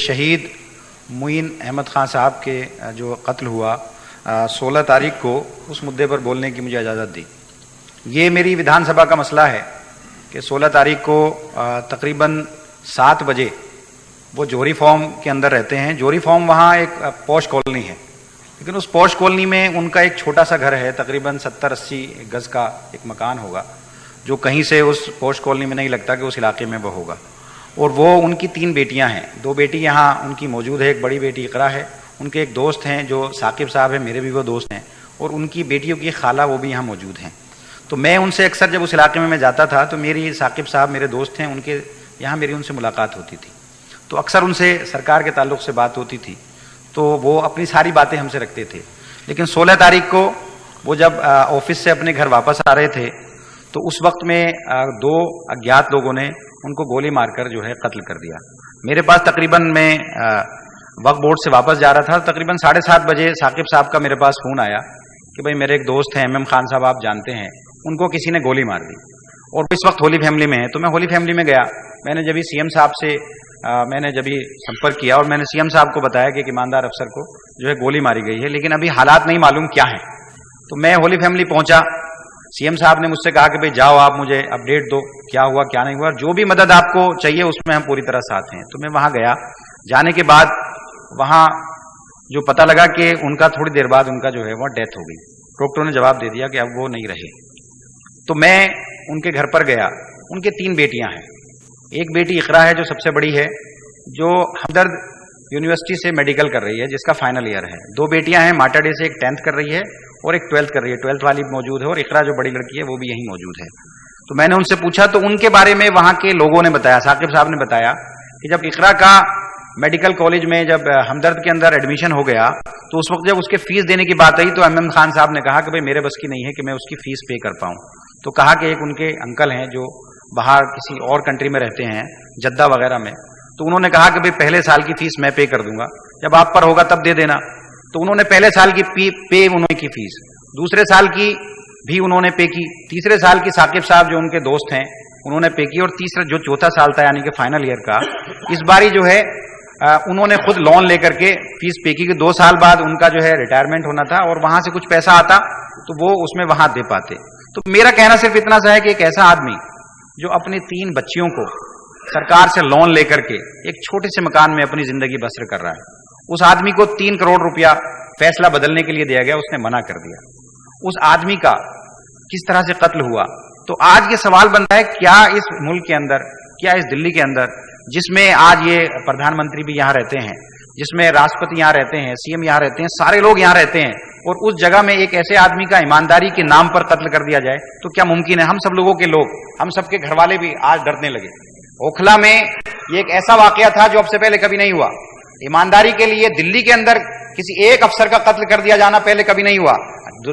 शहीद मुइन अहमद खान साहब के जो कत्ल हुआ 16 तारीख को, उस मुद्दे पर बोलने की मुझे इजाज़त दी। ये मेरी विधानसभा का मसला है कि 16 तारीख को तकरीबन 7 बजे वो जोहरी फॉर्म के अंदर रहते हैं। जोहरी फॉर्म वहाँ एक पॉश कॉलोनी है, लेकिन उस पॉश कॉलोनी में उनका एक छोटा सा घर है, तकरीबन 70-80 गज का एक मकान होगा, जो कहीं से उस पॉश कॉलोनी में नहीं लगता कि उस इलाके में वो होगा। और वो उनकी 3 बेटियां हैं, 2 बेटी यहाँ उनकी मौजूद है, एक बड़ी बेटी इकरा है, उनके एक दोस्त हैं जो साकिब साहब हैं, मेरे भी वो दोस्त हैं, और उनकी बेटियों की खाला वो भी यहाँ मौजूद हैं। तो मैं उनसे अक्सर जब उस इलाके में मैं जाता था तो मेरी साकिब साहब मेरे दोस्त हैं, उनके यहाँ मेरी उनसे मुलाकात होती थी, तो अक्सर उनसे सरकार के ताल्लुक से बात होती थी, तो वो अपनी सारी बातें हमसे रखते थे। लेकिन 16 तारीख को वो जब ऑफिस से अपने घर वापस आ रहे थे तो उस वक्त में 2 अज्ञात लोगों ने उनको गोली मारकर जो है कत्ल कर दिया। मेरे पास तकरीबन मैं वक्फ बोर्ड से वापस जा रहा था, तकरीबन 7:30 बजे साकिब साहब का मेरे पास फोन आया कि भाई मेरे एक दोस्त हैं MM खान साहब, आप जानते हैं, उनको किसी ने गोली मार दी। और इस वक्त होली फैमिली में है, तो मैं होली फैमिली में गया। मैंने जब CM साहब से मैंने जब संपर्क किया और मैंने CM साहब को बताया कि एक ईमानदार अफसर को जो है गोली मारी गई है, लेकिन अभी हालात नहीं मालूम क्या है। तो मैं होली फैमिली पहुंचा, CM साहब ने मुझसे कहा कि भाई जाओ, आप मुझे अपडेट दो, क्या हुआ क्या नहीं हुआ, जो भी मदद आपको चाहिए उसमें हम पूरी तरह साथ हैं। तो मैं वहां गया। जाने के बाद वहां जो पता लगा कि उनका थोड़ी देर बाद उनका जो है वो डेथ हो गई। डॉक्टरों ने जवाब दे दिया कि अब वो नहीं रहे। तो मैं उनके घर पर गया। उनके 3 बेटियां हैं, एक बेटी इकरा है जो सबसे बड़ी है, जो हमदर्द यूनिवर्सिटी से मेडिकल कर रही है, जिसका फाइनल ईयर है। 2 बेटियां हैं, माटाडे से, एक 10th कर रही है और एक 12th कर रही है। 12th वाली मौजूद है और इकरा जो बड़ी लड़की है वो भी यहीं मौजूद है। तो मैंने उनसे पूछा तो उनके बारे में वहां के लोगों ने बताया, साकिब साहब ने बताया कि जब इकरा का मेडिकल कॉलेज में जब हमदर्द के अंदर एडमिशन हो गया तो उस वक्त जब उसके फीस देने की बात आई तो MM खान साहब ने कहा कि भाई मेरे बस की नहीं है कि मैं उसकी फीस पे कर पाऊं। तो कहा कि एक उनके अंकल हैं जो बाहर किसी और कंट्री में रहते हैं, जद्दा वगैरह में, तो उन्होंने कहा कि भाई पहले साल की फीस मैं पे कर दूंगा, जब आप पर होगा तब दे देना। तो उन्होंने पहले साल की पे उन्होंने की फीस, दूसरे साल की भी उन्होंने पे की, तीसरे साल की साकिब साहब जो उनके दोस्त हैं उन्होंने पे की, और तीसरा जो चौथा साल था यानी कि फाइनल ईयर का, इस बारी जो है उन्होंने खुद लोन लेकर के फीस पे की कि 2 साल बाद उनका जो है रिटायरमेंट होना था और वहां से कुछ पैसा आता तो वो उसमें वहां दे पाते। तो मेरा कहना सिर्फ इतना सा है कि एक ऐसा आदमी जो अपने 3 बच्चियों को सरकार से लोन लेकर के एक छोटे से मकान में अपनी जिंदगी बसर कर रहा है, उस आदमी को 3 करोड़ रुपया फैसला बदलने के लिए दिया गया, उसने मना कर दिया। उस आदमी का किस तरह से कत्ल हुआ। तो आज ये सवाल बनता है, क्या इस मुल्क के अंदर, क्या इस दिल्ली के अंदर, जिसमें आज ये प्रधानमंत्री भी यहाँ रहते हैं, जिसमें राष्ट्रपति यहाँ रहते हैं, CM यहाँ रहते हैं, सारे लोग यहाँ रहते हैं, और उस जगह में एक ऐसे आदमी का ईमानदारी के नाम पर कत्ल कर दिया जाए, तो क्या मुमकिन है? हम सब लोगों के लोग, हम सबके घर वाले भी आज डरने लगे। ओखला में ये एक ऐसा वाकया था जो अब से पहले कभी नहीं हुआ। ईमानदारी के लिए दिल्ली के अंदर किसी एक अफसर का कत्ल कर दिया जाना पहले कभी नहीं हुआ।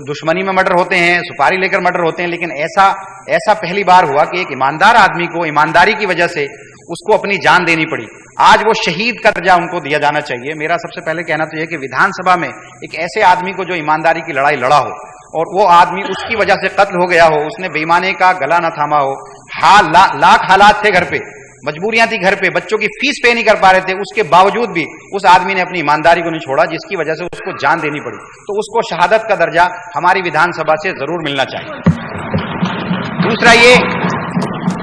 दुश्मनी में मर्डर होते हैं, सुपारी लेकर मर्डर होते हैं, लेकिन ऐसा पहली बार हुआ कि एक ईमानदार आदमी को ईमानदारी की वजह से उसको अपनी जान देनी पड़ी। आज वो शहीद का दर्जा उनको दिया जाना चाहिए। मेरा सबसे पहले कहना तो यह कि विधानसभा में एक ऐसे आदमी को जो ईमानदारी की लड़ाई लड़ा हो और वो आदमी उसकी वजह से कत्ल हो गया हो, उसने बेईमानी का गला न थामा हो, लाख हालात थे घर पे, मजबूरियां थी घर पे, बच्चों की फीस पे नहीं कर पा रहे थे, उसके बावजूद भी उस आदमी ने अपनी ईमानदारी को नहीं छोड़ा, जिसकी वजह से उसको जान देनी पड़ी। तो उसको शहादत का दर्जा हमारी विधानसभा से जरूर मिलना चाहिए। दूसरा ये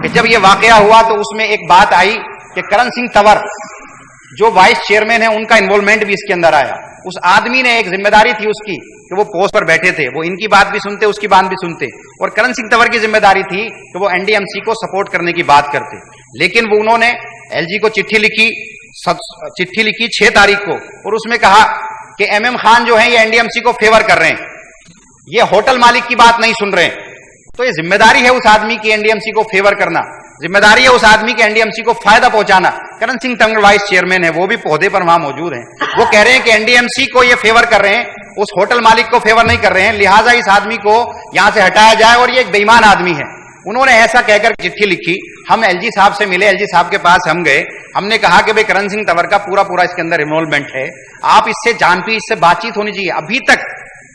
कि जब ये वाकया हुआ तो उसमें एक बात आई कि करण सिंह तंवर जो वाइस चेयरमैन है, उनका इन्वॉल्वमेंट भी इसके अंदर आया। उस आदमी ने, एक जिम्मेदारी थी उसकी कि वो पोस्ट पर बैठे थे, वो इनकी बात भी सुनते, उसकी बात भी सुनते, और करण सिंह तंवर की जिम्मेदारी थी कि वो NDMC को सपोर्ट करने की बात करते। लेकिन वो उन्होंने LG को चिट्ठी लिखी 6 तारीख को, और उसमें कहा कि MM खान जो है ये NDMC को फेवर कर रहे हैं, ये होटल मालिक की बात नहीं सुन रहे हैं। तो ये जिम्मेदारी है उस आदमी की NDMC को फेवर करना, जिम्मेदारी है उस आदमी के NDMC को फायदा पहुंचाना। करण सिंह तंवर वाइस चेयरमैन है, वो भी पौधे पर वहां मौजूद हैं, वो कह रहे हैं कि NDMC को ये फेवर कर रहे हैं, उस होटल मालिक को फेवर नहीं कर रहे हैं, लिहाजा इस आदमी को यहां से हटाया जाए और ये एक बेईमान आदमी है। उन्होंने ऐसा कहकर चिट्ठी लिखी। हम LG साहब से मिले, LG साहब के पास हम गए, हमने कहा कि भाई करण सिंह तंवर का पूरा इसके अंदर इन्वॉल्वमेंट है, आप इससे जानबूझ, इससे बातचीत होनी चाहिए।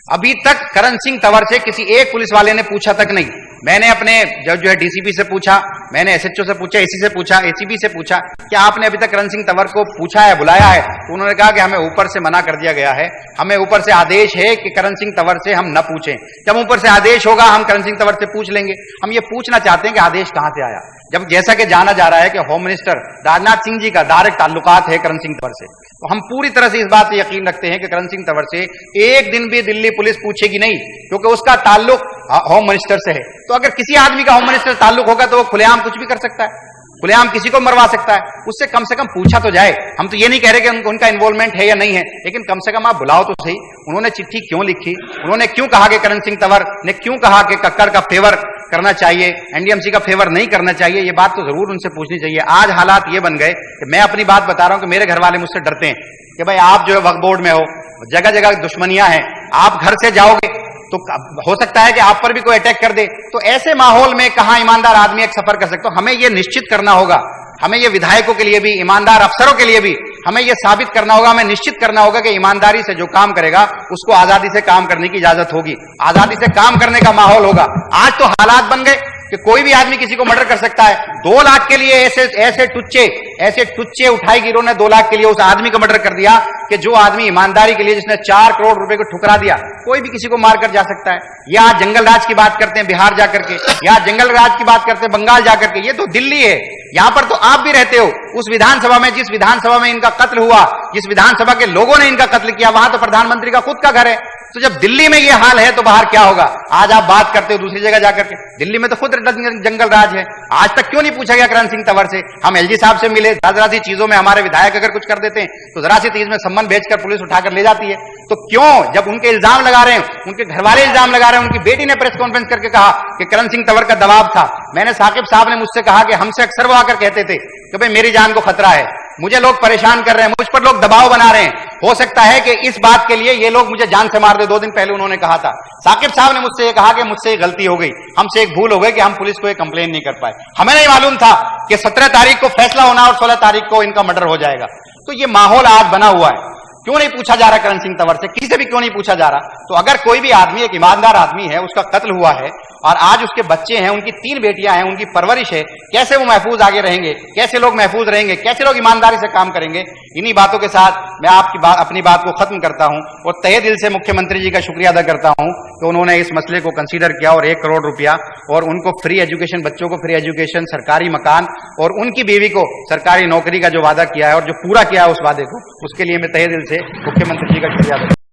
अभी तक करण सिंह तंवर से किसी एक पुलिस वाले ने पूछा तक नहीं। मैंने अपने जो है डीसीपी से पूछा, मैंने एसएचओ से पूछा, एसी से पूछा, एसीपी से पूछा कि आपने अभी तक करण सिंह तंवर को पूछा है, बुलाया है? तो उन्होंने कहा कि हमें ऊपर से मना कर दिया गया है, हमें ऊपर से आदेश है कि करण सिंह तंवर से हम न पूछें। जब ऊपर से आदेश होगा हम करण सिंह तंवर से पूछ लेंगे। हम ये पूछना चाहते हैं कि आदेश कहां से आया, जब जैसा कि जाना जा रहा है कि होम मिनिस्टर राजनाथ सिंह जी का डायरेक्ट ताल्लुकात है करण सिंह तंवर से, तो हम पूरी तरह से इस बात पर यकीन रखते हैं कि करण सिंह तंवर से एक दिन भी दिल्ली पुलिस पूछेगी नहीं, क्योंकि उसका ताल्लुक होम मिनिस्टर से है। तो अगर किसी आदमी का होम मिनिस्टर ताल्लुक होगा तो वो खुलेआम कुछ भी कर सकता है, खुलेआम किसी को मरवा सकता है, उससे कम से कम पूछा तो जाए। हम तो ये नहीं कह रहे कि उनका इन्वॉल्वमेंट है या नहीं है, लेकिन कम से कम आप बुलाओ तो सही। उन्होंने चिट्ठी क्यों लिखी, उन्होंने क्यों कहा कि करण सिंह तंवर ने क्यों कहा कि कक्कड़ का फेवर करना चाहिए, एनडीएमसी का फेवर नहीं करना चाहिए, ये बात तो जरूर उनसे पूछनी चाहिए। आज हालात ये बन गए कि मैं अपनी बात बता रहा हूं कि मेरे घर वाले मुझसे डरते हैं कि भाई आप जो है वक्फ बोर्ड में हो, जगह जगह दुश्मनियां हैं, आप घर से जाओगे तो हो सकता है कि आप पर भी कोई अटैक कर दे। तो ऐसे माहौल में कहां ईमानदार आदमी एक सफर कर सकता हो? हमें यह निश्चित करना होगा, हमें ये विधायकों के लिए भी, ईमानदार अफसरों के लिए भी हमें यह साबित करना होगा, हमें निश्चित करना होगा कि ईमानदारी से जो काम करेगा उसको आजादी से काम करने की इजाजत होगी, आजादी से काम करने का माहौल होगा। आज तो हालात बन गए कि कोई भी आदमी किसी को मर्डर कर सकता है। 2 लाख के लिए ऐसे टुच्चे उठाई गिरोह ने 2 लाख के लिए उस आदमी को मर्डर कर दिया कि जो आदमी ईमानदारी के लिए जिसने 4 करोड़ रुपए को ठुकरा दिया, कोई भी किसी को मारकर जा सकता है। या आज जंगल राज की बात करते हैं बिहार जाकर के, या जंगल राज की बात करते हैं बंगाल जाकर के, ये तो दिल्ली है, यहां पर तो आप भी रहते हो। उस विधानसभा में, जिस विधानसभा में इनका कत्ल हुआ, जिस विधानसभा के लोगों ने इनका कत्ल किया, वहां तो प्रधानमंत्री का खुद का घर है। तो जब दिल्ली में ये हाल है तो बाहर क्या होगा? आज आप बात करते हो दूसरी जगह जाकर के, दिल्ली में तो खुद जंगल राज है। आज तक क्यों नहीं पूछा गया करण सिंह तंवर से? हम एलजी साहब से मिले, जरा सी चीजों में हमारे विधायक अगर कुछ कर देते हैं तो जरा सी चीज में सम्मन भेजकर पुलिस उठाकर ले जाती है। तो क्यों, जब उनके इल्जाम लगा रहे हैं, उनके घर वाले इल्जाम लगा रहे हैं, उनकी बेटी ने प्रेस कॉन्फ्रेंस करके कहा कि करण सिंह तंवर का दबाव था। मैंने साकिब साहब ने मुझसे कहा कि हमसे अक्सर वो आकर कहते थे कि भाई मेरी जान को खतरा है, मुझे लोग परेशान कर रहे हैं, मुझ पर लोग दबाव बना रहे हैं, हो सकता है कि इस बात के लिए ये लोग मुझे जान से मार दे। 2 दिन पहले उन्होंने कहा था, साकिब साहब ने मुझसे ये कहा कि मुझसे एक गलती हो गई, हमसे एक भूल हो गई कि हम पुलिस को एक कंप्लेन नहीं कर पाए, हमें नहीं मालूम था कि 17 तारीख को फैसला होना और 16 तारीख को इनका मर्डर हो जाएगा। तो ये माहौल आज बना हुआ है। क्यों नहीं पूछा जा रहा करण सिंह तंवर से? किसी से भी क्यों नहीं पूछा जा रहा? तो अगर कोई भी आदमी, एक ईमानदार आदमी है, उसका कत्ल हुआ है और आज उसके बच्चे हैं, उनकी 3 बेटियां हैं, उनकी परवरिश है, कैसे वो महफूज आगे रहेंगे, कैसे लोग महफूज रहेंगे, कैसे लोग ईमानदारी से काम करेंगे? इन्हीं बातों के साथ मैं अपनी बात को खत्म करता हूं और तहे दिल से मुख्यमंत्री जी का शुक्रिया अदा करता हूं कि उन्होंने इस मसले को कंसीडर किया और 1 करोड़ रुपया और उनको फ्री एजुकेशन, बच्चों को फ्री एजुकेशन, सरकारी मकान और उनकी बीवी को सरकारी नौकरी का जो वादा किया है और जो पूरा किया है उस वादे को, उसके लिए मैं तहे दिल से मुख्यमंत्री जी का शुक्रिया अदा